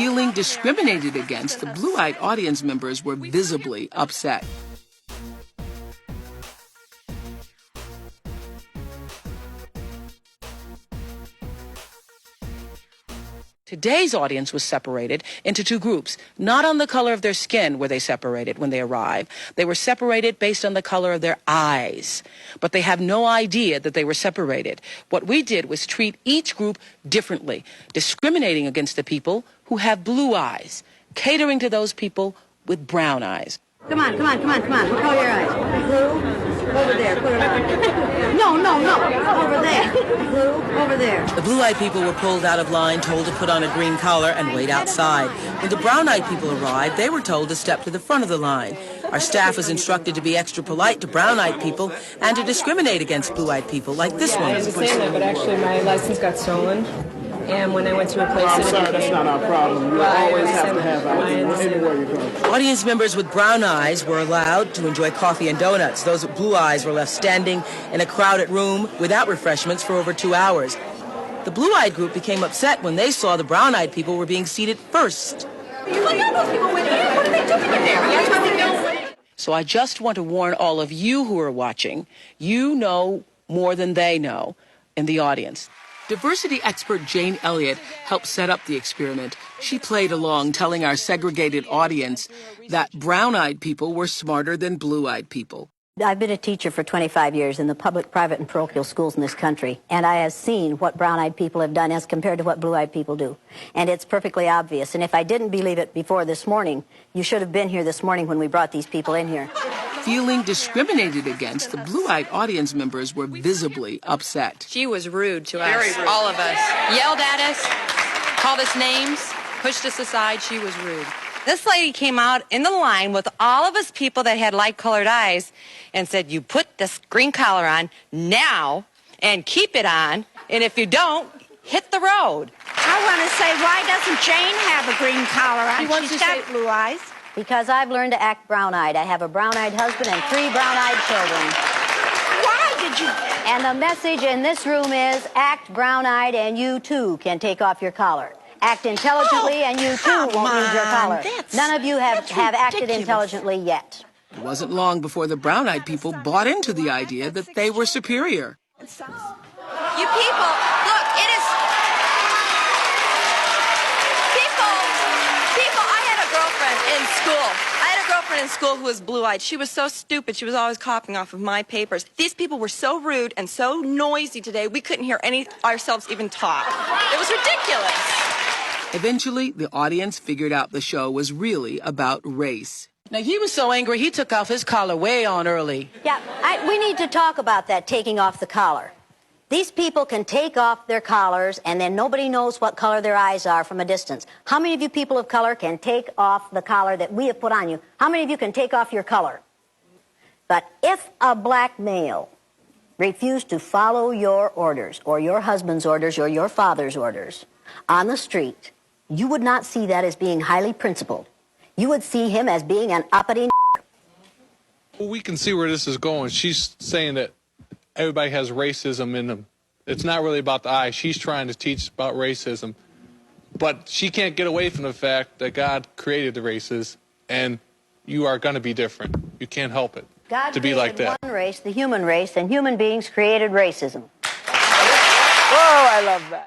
Feeling discriminated against, the blue-eyed audience members were visibly upset. Today's audience was separated into two groups. Not on the color of their skin were they separated when they arrived. They were separated based on the color of their eyes. But they have no idea that they were separated. What we did was treat each group differently, discriminating against the people who have blue eyes, catering to those people with brown eyes. Come on, come on, come on, come on. What color are your eyes? Blue? Over there. Put it on. No. Over there. Blue? Over there. The blue-eyed people were pulled out of line, told to put on a green collar and wait outside. When the brown-eyed people arrived, they were told to step to the front of the line. Our staff was instructed to be extra polite to brown-eyed people and to discriminate against blue-eyed people, like this one. I understand that, but actually my license got stolen. And when I went to replace it, sorry, that's not our problem. You always have to have ID anywhere you go. Audience members with brown eyes were allowed to enjoy coffee and donuts. Those with blue eyes were left standing in a crowded room without refreshments for over 2 hours. The blue-eyed group became upset when they saw the brown-eyed people were being seated first. Look at those people with you. What are they doing in there? So I just want to warn all of you who are watching, you know more than they know in the audience. Diversity expert Jane Elliott helped set up the experiment. She played along, telling our segregated audience that brown-eyed people were smarter than blue-eyed people. I've been a teacher for 25 years in the public, private, and parochial schools in this country, and I have seen what brown-eyed people have done as compared to what blue-eyed people do. And it's perfectly obvious. And if I didn't believe it before this morning, you should have been here this morning when we brought these people in here. Feeling discriminated against, the blue-eyed audience members were visibly upset. She was rude to us, all of us. Yelled at us, called us names, pushed us aside. She was rude. This lady came out in the line with all of us people that had light-colored eyes and said, you put this green collar on now and keep it on, and if you don't, hit the road. I want to say, why doesn't Jane have a green collar on? She's got blue eyes. Because I've learned to act brown-eyed. I have a brown-eyed husband and 3 brown-eyed children. Why did you? And the message in this room is, act brown-eyed and you too can take off your collar. Act intelligently and you too won't need your collar. None of you have acted intelligently yet. It wasn't long before the brown-eyed people bought into the idea that they were superior. You people, look, it is... People, I had a girlfriend in school who was blue-eyed. She was so stupid. She was always copying off of my papers. These people were so rude and so noisy today, we couldn't hear ourselves even talk. It was ridiculous. Eventually, the audience figured out the show was really about race. Now, he was so angry, he took off his collar way on early. Yeah, we need to talk about that, taking off the collar. These people can take off their collars, and then nobody knows what color their eyes are from a distance. How many of you people of color can take off the collar that we have put on you? How many of you can take off your color? But if a black male refused to follow your orders, or your husband's orders, or your father's orders, on the street, you would not see that as being highly principled. You would see him as being an uppity. Well, we can see where this is going. She's saying that everybody has racism in them. It's not really about the eye. She's trying to teach about racism. But she can't get away from the fact that God created the races, and you are going to be different. You can't help it to be like that. God created one race, the human race, and human beings created racism. Oh, I love that.